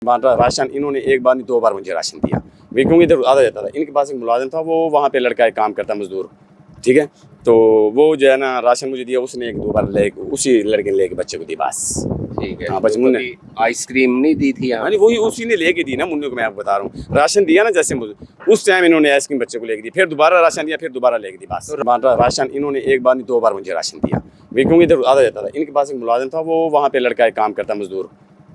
बांटा राशन इन्होंने एक बार नहीं 2 बार मुझे राशन दिया। वे क्योंकि इधर आता जाता था, इनके पास एक मुलाजिम था, वो वहाँ पे लड़का एक काम करता मजदूर, ठीक है। तो वो जो है ना राशन मुझे दिया, उसने 1-2 बार ले उसी लड़के ने लेके बच्चे को दी बस। ठीक है। हाँ बस मुन्ने आइसक्रीम नहीं दी थी हाँ वही उसी ने लेके दी ना मुन्ने को, मैं आपको बता रहा हूँ। राशन दिया ना जैसे मुझे उस टाइम इन्होंने आइसक्रीम बच्चे को लेके दी, फिर दोबारा राशन दिया, फिर दोबारा लेके दी बस। बांटा राशन इन्होंने एक बार नहीं 2 बार मुझे राशन दिया। वे क्योंकि इधर आता जाता था, इनके पास एक मुलाजिम था, वो वहाँ पे लड़का एक काम करता मजदूर,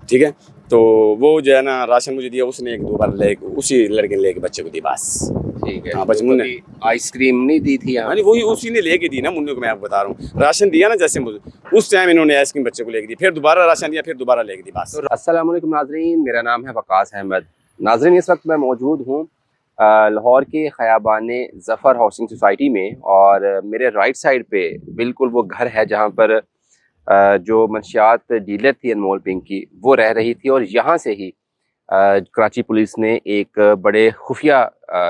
ठीक है। तो वो जो है ना राशन मुझे दिया, उसने 1-2 बार ले उसी लड़के ने लेके बच्चे को दी बस। ठीक है। हाँ बस मुन्ने आइसक्रीम नहीं दी थी हाँ वही उसी ने लेके दी ना मुन्ने को, मैं आपको बता रहा हूँ। राशन दिया ना जैसे मुझे उस टाइम इन्होंने आइसक्रीम बच्चे को लेके दी, फिर दोबारा राशन दिया, फिर दोबारा लेके दी बस। अस्सलाम वालेकुम नाजरीन, मेरा नाम है वकास अहमद। नाजरीन इस वक्त मैं मौजूद हूँ लाहौर के ख़याबान ज़फ़र हाउसिंग सोसाइटी में, और मेरे राइट साइड पे बिल्कुल वो घर है जहाँ पर जो मंशियात डीलर थी अनमोल पिंक की, वो रह रही थी। और यहाँ से ही कराची पुलिस ने एक बड़े खुफिया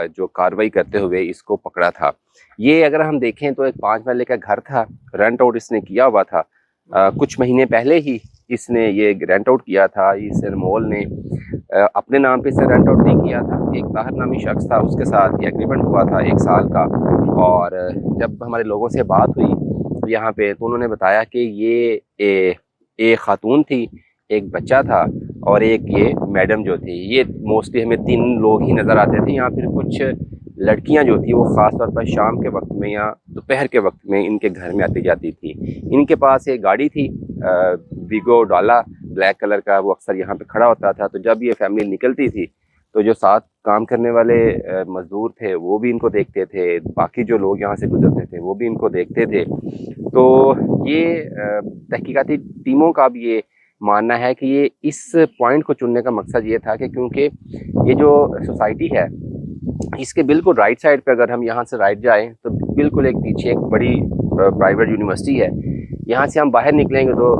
जो कार्रवाई करते हुए इसको पकड़ा था। ये अगर हम देखें तो एक 5 महले का घर था, रेंट आउट इसने किया हुआ था। कुछ महीने पहले ही इसने ये रेंट आउट किया था। इस अनमोल ने अपने नाम पे इसे रेंट आउट नहीं किया था, एक ताहिर नामी शख्स था, उसके साथ ये एग्रीमेंट हुआ था 1 साल का। और जब हमारे लोगों से बात हुई यहाँ पे, तो उन्होंने बताया कि ये एक खातून थी, एक बच्चा था और एक ये मैडम जो थी। ये मोस्टली हमें 3 लोग ही नज़र आते थे। यहाँ फिर कुछ लड़कियां जो थी वो ख़ास तौर पर शाम के वक्त में या दोपहर के वक्त में इनके घर में आती जाती थी। इनके पास एक गाड़ी थी वीगो डाला ब्लैक कलर का, वो अक्सर यहाँ पे खड़ा होता था। तो जब ये फैमिली निकलती थी तो जो साथ काम करने वाले मज़दूर थे वो भी इनको देखते थे, बाकी जो लोग यहाँ से गुजरते थे वो भी इनको देखते थे। तो ये तहकीकाती टीमों का भी ये मानना है कि ये इस पॉइंट को चुनने का मकसद ये था कि क्योंकि ये जो सोसाइटी है इसके बिल्कुल राइट साइड पे अगर हम यहाँ से राइट जाएं तो बिल्कुल एक पीछे एक बड़ी प्राइवेट यूनिवर्सिटी है। यहाँ से हम बाहर निकलेंगे तो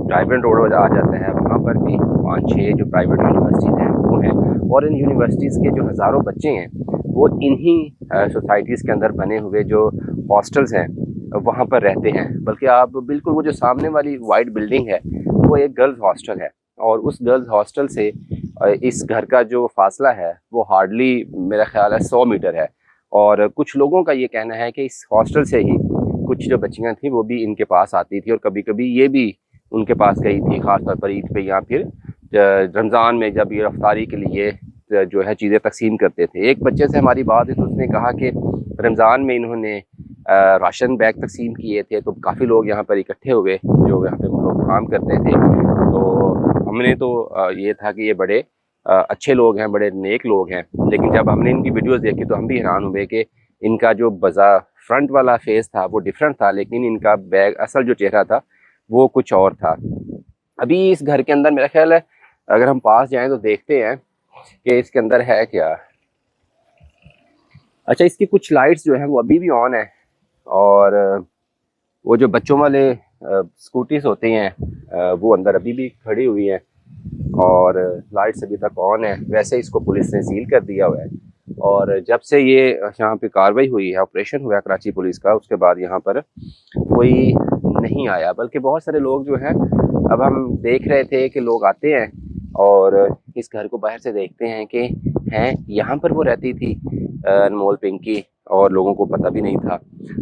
डायमंड रोड आ जाता है, वहाँ पर भी 5-6 जो प्राइवेट यूनिवर्सिटीज़ हैं वो हैं। और इन यूनिवर्सिटीज़ के जो हज़ारों बच्चे हैं वो इन्हीं सोसाइटीज़ के अंदर बने हुए जो हॉस्टल्स हैं वहाँ पर रहते हैं। बल्कि आप बिल्कुल वो जो सामने वाली वाइट बिल्डिंग है वो एक गर्ल्स हॉस्टल है, और उस गर्ल्स हॉस्टल से इस घर का जो फासला है वो हार्डली मेरा ख्याल है 100 मीटर है। और कुछ लोगों का ये कहना है कि इस हॉस्टल से ही कुछ जो बच्चियाँ थी वो भी इनके पास आती थी, और कभी कभी ये भी उनके पास गई थी, ख़ासतौर पर ईद पे या फिर रमज़ान में जब ये रफ्तारी के लिए जो है चीज़ें तकसीम करते थे। एक बच्चे से हमारी बात हुई तो उसने कहा कि रमज़ान में इन्होंने राशन बैग तकसीम किए थे, तो काफ़ी लोग यहाँ पर इकट्ठे हुए जो यहाँ पे लोग काम करते थे। तो हमने तो ये था कि ये बड़े अच्छे लोग हैं, बड़े नेक लोग हैं। लेकिन जब हमने इनकी वीडियोस देखी तो हम भी हैरान हुए कि इनका जो बजा फ्रंट वाला फेस था वो डिफरेंट था, लेकिन इनका बैग असल जो चेहरा था वो कुछ और था। अभी इस घर के अंदर मेरा ख्याल है अगर हम पास जाएँ तो देखते हैं कि इसके अंदर है क्या। अच्छा, इसकी कुछ लाइट्स जो हैं वो अभी भी ऑन है, और वो जो बच्चों वाले स्कूटीज होती हैं वो अंदर अभी भी खड़ी हुई हैं, और लाइट्स अभी तक ऑन है। वैसे इसको पुलिस ने सील कर दिया हुआ है, और जब से ये यहाँ पे कार्रवाई हुई है, ऑपरेशन हुआ कराची पुलिस का, उसके बाद यहाँ पर कोई नहीं आया। बल्कि बहुत सारे लोग जो हैं, अब हम देख रहे थे कि लोग आते हैं और इस घर को बाहर से देखते हैं कि हैं यहाँ पर वो रहती थी अनमोल पिंकी, और लोगों को पता भी नहीं था।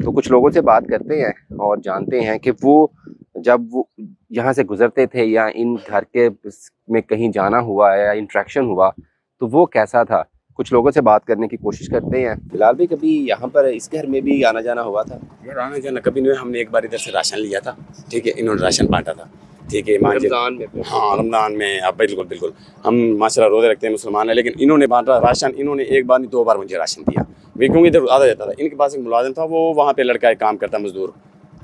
तो कुछ लोगों से बात करते हैं और जानते हैं कि वो जब वो यहाँ से गुजरते थे या इन घर के में कहीं जाना हुआ या इंट्रैक्शन हुआ तो वो कैसा था। कुछ लोगों से बात करने की कोशिश करते हैं। फिलहाल भी कभी यहाँ पर इस घर में भी आना जाना हुआ था? यार आना जाना कभी नहीं। हमने एक बार इधर से राशन लिया था, ठीक है, इन्होंने राशन बांटा था, ठीक है, रमज़ान में। हाँ रमज़ान में। अब बिल्कुल बिल्कुल हम माशाल्लाह रोज़े रखते हैं, मुसलमान है, लेकिन इन्होंने बांटा राशन, इन्होंने एक बार नहीं 2 बार मुझे राशन दिया। वे क्योंकि इधर आता जाता था, इनके पास एक मुलाजिम था, वो वहाँ पे लड़का एक काम करता मजदूर,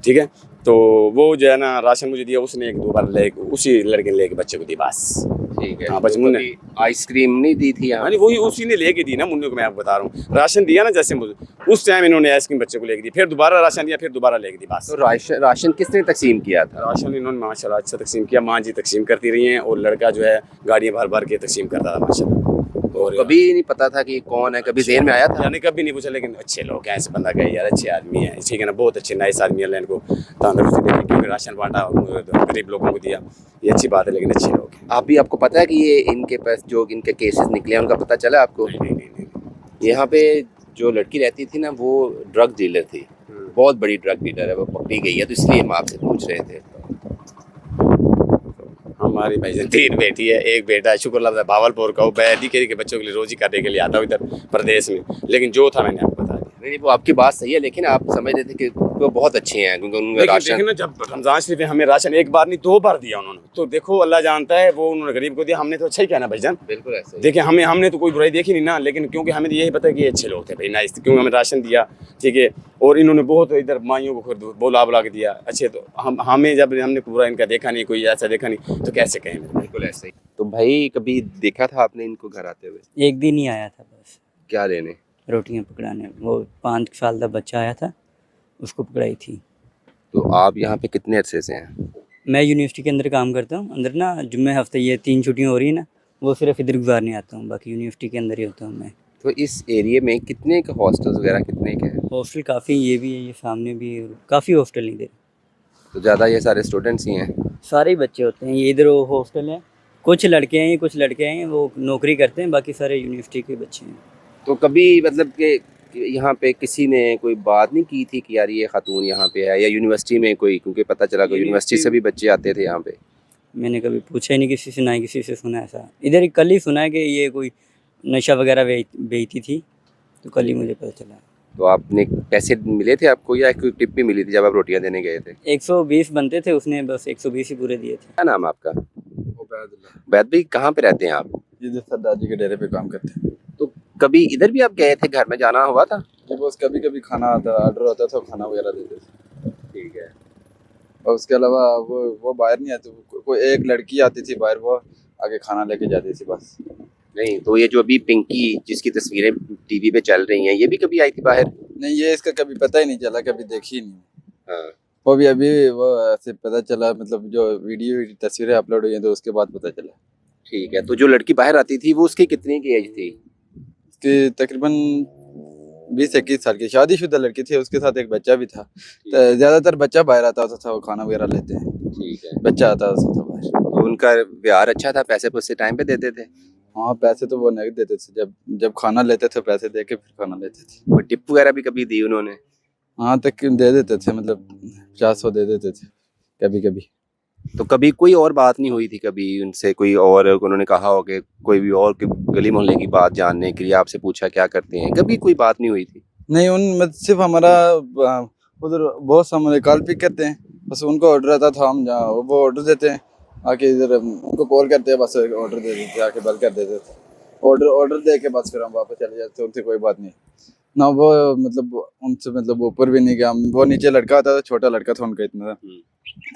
ठीक है। तो वो जो है ना राशन मुझे दिया, उसने 1-2 बार ले उसी लड़के ने लेके बच्चे को दी बस। ठीक है। हाँ बस मुन्ने आइसक्रीम नहीं दी थी हाँ वही उसी ने लेके दी ना मुन्ने को, मैं आपको बता रहा हूँ। राशन दिया ना जैसे मुझे उस टाइम इन्होंने आइसक्रीम बच्चे को लेके दी, फिर दोबारा राशन दिया, फिर दोबारा लेके दी बस। तो राशन किसने तकसीम किया था? राशन इन्होंने माशाल्लाह अच्छा तकसीम किया, माँ जी तकसीम करती रही हैं, और लड़का जो है गाड़ियाँ भर भर के तकसीम करता था माशाल्लाह। और कभी नहीं पता था कि ये कौन है, कभी ज़हन में आया था? यानी कभी नहीं पूछा, लेकिन अच्छे लोग हैं, ऐसे बंदा गए यार, अच्छे आदमी हैं, ठीक है ना, बहुत अच्छे नाइस आदमी है, इनको तंदुरुस्ती देने क्योंकि राशन बांटा गरीब लोगों को दिया, ये अच्छी बात है, लेकिन अच्छे लोग हैं। आपको पता है कि ये इनके पास जो इनके केसेस निकले हैं उनका पता चला आपको? नहीं। यहाँ पे जो लड़की रहती थी ना, वो ड्रग डीलर थी, बहुत बड़ी ड्रग डीलर है, वो पकड़ी गई है, तो इसलिए हम आपसे पूछ रहे थे। हमारी भाई 3 बेटी है, 1 बेटा है, शुक्र अल्लाह का, भावलपुर का, वो बैदी के बच्चों के लिए रोजी करने के लिए आता हूँ इधर प्रदेश में, लेकिन जो था मैंने आपको बता दिया। नहीं, वो आपकी बात सही है, लेकिन आप समझ रहे थे कि वो बहुत अच्छे हैं क्योंकि उनका राशन। देखिए ना, जब रमजान शरीफ में हमें राशन 1 बार नहीं 2 बार दिया उन्होंने, तो देखो अल्लाह जानता है, वो उन्होंने गरीब को दिया, हमने तो अच्छा ही कहना भाईजान। बिल्कुल ऐसे ही। देखिए हमने तो कोई बुराई देखी नहीं ना, लेकिन क्योंकि हमें तो यही पता है कि ये अच्छे लोग थे भाई, नाइस, क्योंकि हमें राशन दिया, ठीक है, और इन्होंने बहुत इधर माइयों को खुद बुला के दिया अच्छे, तो हमें जब हमने पूरा इनका देखा नहीं, कोई ऐसा देखा नहीं, तो कैसे कहें। बिल्कुल ऐसे ही। तो भाई कभी देखा था आपने इनको घर आते हुए? एक दिन ही आया था बस, क्या लेने? रोटियां पकड़ाने। वो 5 साल का बच्चा आया था, उसको पकड़ाई थी। तो आप यहाँ पे कितने अरसे से हैं? मैं यूनिवर्सिटी के अंदर काम करता हूँ, अंदर ना जुम्मे हफ्ते ये 3 छुट्टियाँ हो रही है ना, वो सिर्फ इधर गुजारने आता हूँ, बाकी यूनिवर्सिटी के अंदर ही होता हूँ मैं। तो इस एरिया में कितने के हॉस्टल्स वगैरह कितने के हैं? हॉस्टल काफ़ी, ये भी है, ये सामने भी है, काफ़ी हॉस्टल इधर। तो ज़्यादा ये सारे स्टूडेंट्स ही हैं? सारे ही बच्चे होते हैं, ये इधर हॉस्टल है, कुछ लड़के हैं, कुछ लड़के हैं, वो नौकरी करते हैं, बाकी सारे यूनिवर्सिटी के बच्चे हैं। तो कभी मतलब कि यहाँ पे किसी ने कोई बात नहीं की थी कि यार ये खातून यहाँ पे है, या यूनिवर्सिटी में कोई, क्योंकि पता चला कि यूनिवर्सिटी से भी बच्चे आते थे यहाँ पे? मैंने कभी पूछा ही नहीं किसी से, ना ही किसी से सुना ऐसा। इधर ही कल ही सुना है कि ये कोई नशा वगैरह बेचती थी, तो कल ही मुझे पता चला। तो आपने पैसे मिले थे आपको, या कोई टिप भी मिली थी जब आप रोटियां देने गए थे? 120 बनते थे, उसने बस 120 ही पूरे दिए थे। क्या नाम है आपका? बैद भाई, कहाँ पे रहते हैं आप? इधर सरदार जी के डेरे पे काम करते हैं। तो कभी इधर भी आप गए थे, घर में जाना हुआ था? जी बस कभी कभी खाना आता ऑर्डर होता था, खाना वगैरह देते थे। ठीक है। और उसके अलावा वो बाहर नहीं आते, कोई एक लड़की आती थी बाहर, वो आगे खाना लेके जाती थी बस। नहीं, तो ये जो अभी पिंकी जिसकी तस्वीरें टीवी पे चल रही हैं, ये भी कभी आई थी बाहर? नहीं, ये इसका कभी पता ही नहीं चला, कभी देखी ही नहीं। हाँ। वो भी अभी वो ऐसे पता चला, मतलब जो वीडियो तस्वीरें अपलोड हुई हैं तो उसके बाद पता चला। ठीक है। तो जो लड़की बाहर आती थी वो उसकी कितनी की एज थी? उसकी तकरीबन 20-21 साल की शादीशुदा लड़की थी, उसके साथ एक बच्चा भी था। तो ज़्यादातर बच्चा बाहर आता था, वो खाना वगैरह लेते हैं, ठीक है। बच्चा आता था बाहर। तो उनका व्यवहार अच्छा था, पैसे पैसे टाइम पे देते थे? हाँ, पैसे तो वो नहीं देते थे, जब खाना लेते थे पैसे दे के फिर खाना लेते थे। कोई टिप वगैरह भी कभी दी उन्होंने? हाँ, तक दे देते थे, मतलब 400 दे देते थे कभी कभी। तो कभी कोई और बात नहीं हुई थी कभी उनसे, कोई और उन्होंने कहा हो कि कोई भी और गली मोहल्ले की बात जानने के लिए आपसे पूछा क्या करते हैं, कभी कोई बात नहीं हुई थी? नहीं, मतलब सिर्फ हमारा उधर बहुत सामान कॉल पिक करते हैं, बस उनको ऑर्डर आता था, हम जहाँ वो ऑर्डर देते हैं, आके इधर उनको कॉल करते हैं, बस ऑर्डर दे देते, आके बंद कर देते थे। ऑर्डर दे के बस फिर हम वापस चले जाते, उनसे कोई बात नहीं ना। वो मतलब उनसे मतलब ऊपर भी नहीं गया, वो नीचे लड़का आता था, छोटा लड़का था उनका, इतना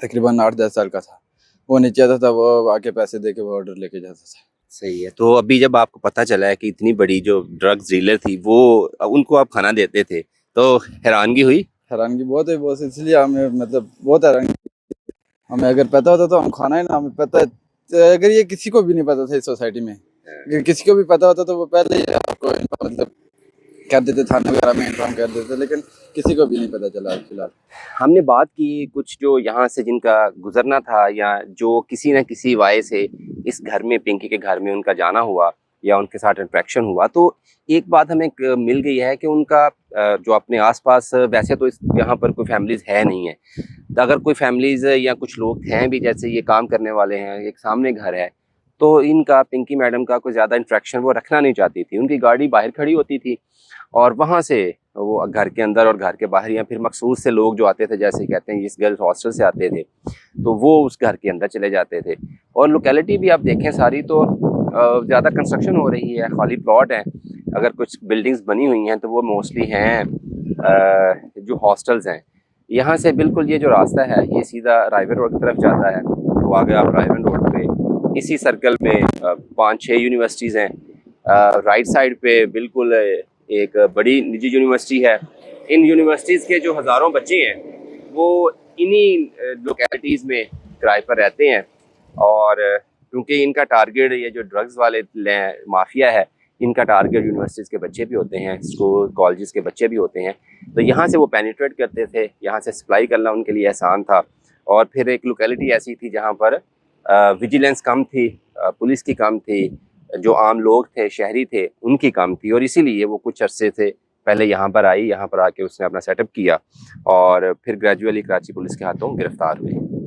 तकरीबन 8-10 साल का था, वो नीचे आता था, वो आके पैसे दे के वो ऑर्डर लेके जाता था। सही है। तो अभी जब आपको पता चला है कि इतनी बड़ी जो ड्रग्स डीलर थी वो, उनको आप खाना देते थे, तो हैरानगी हुई? हैरानगी बहुत है, बहुत, इसलिए हमें मतलब बहुत हैरानगी। हमें अगर पता होता तो हम खाना ही ना, हमें पता है, तो अगर ये किसी को भी नहीं पता था इस सोसाइटी में, अगर किसी को भी पता होता तो वो पहले ही आपको मतलब कर देते, थाने वगैरह में इन्फॉर्म कर देते, लेकिन किसी को भी नहीं पता चला फिलहाल। हमने बात की कुछ जो यहाँ से जिनका गुजरना था, या जो किसी न किसी वाय से इस घर में, पिंकी के घर में उनका जाना हुआ या उनके साथ इंट्रैक्शन हुआ, तो एक बात हमें मिल गई है कि उनका जो अपने आसपास, वैसे तो इस यहाँ पर कोई फैमिलीज़ है नहीं है, तो अगर कोई फैमिलीज़ या कुछ लोग हैं भी, जैसे ये काम करने वाले हैं, एक सामने घर है, तो इनका, पिंकी मैडम का कोई ज़्यादा इंट्रैक्शन वो रखना नहीं चाहती थी। उनकी गाड़ी बाहर खड़ी होती थी और वहाँ से वो घर के अंदर और घर के बाहर, या फिर मखसूस से लोग जो आते थे, जैसे कहते हैं इस गर्ल्स हॉस्टल से आते थे, तो वो उस घर के अंदर चले जाते थे। और लोकेलिटी भी आप देखें सारी, तो ज़्यादा कंस्ट्रक्शन हो रही है, खाली प्लॉट हैं। अगर कुछ बिल्डिंग्स बनी हुई हैं तो वो मोस्टली हैं जो हॉस्टल्स हैं। यहाँ से बिल्कुल ये जो रास्ता है ये सीधा रायवन रोड की तरफ जाता है, तो आगे आप रायवन रोड पे इसी सर्कल में 5-6 यूनिवर्सिटीज़ हैं। राइट साइड पे बिल्कुल एक बड़ी निजी यूनिवर्सिटी है। इन यूनिवर्सिटीज़ के जो हज़ारों बच्चे हैं वो इन्हीं लोकेलिटीज़ में किराए पर रहते हैं, और क्योंकि इनका टारगेट ये जो ड्रग्स वाले माफिया है, इनका टारगेट यूनिवर्सिटीज़ के बच्चे भी होते हैं, स्कूल कॉलेजेस के बच्चे भी होते हैं। तो यहाँ से वो पेनिट्रेट करते थे, यहाँ से सप्लाई करना उनके लिए आसान था। और फिर एक लोकेलिटी ऐसी थी जहाँ पर विजिलेंस कम थी, पुलिस की कम थी, जो आम लोग थे, शहरी थे, उनकी कम थी, और इसीलिए वो कुछ अरसे से पहले यहाँ पर आई, यहाँ पर आके उसने अपना सेटअप किया और फिर ग्रेजुअली कराची पुलिस के हाथों गिरफ्तार हुई।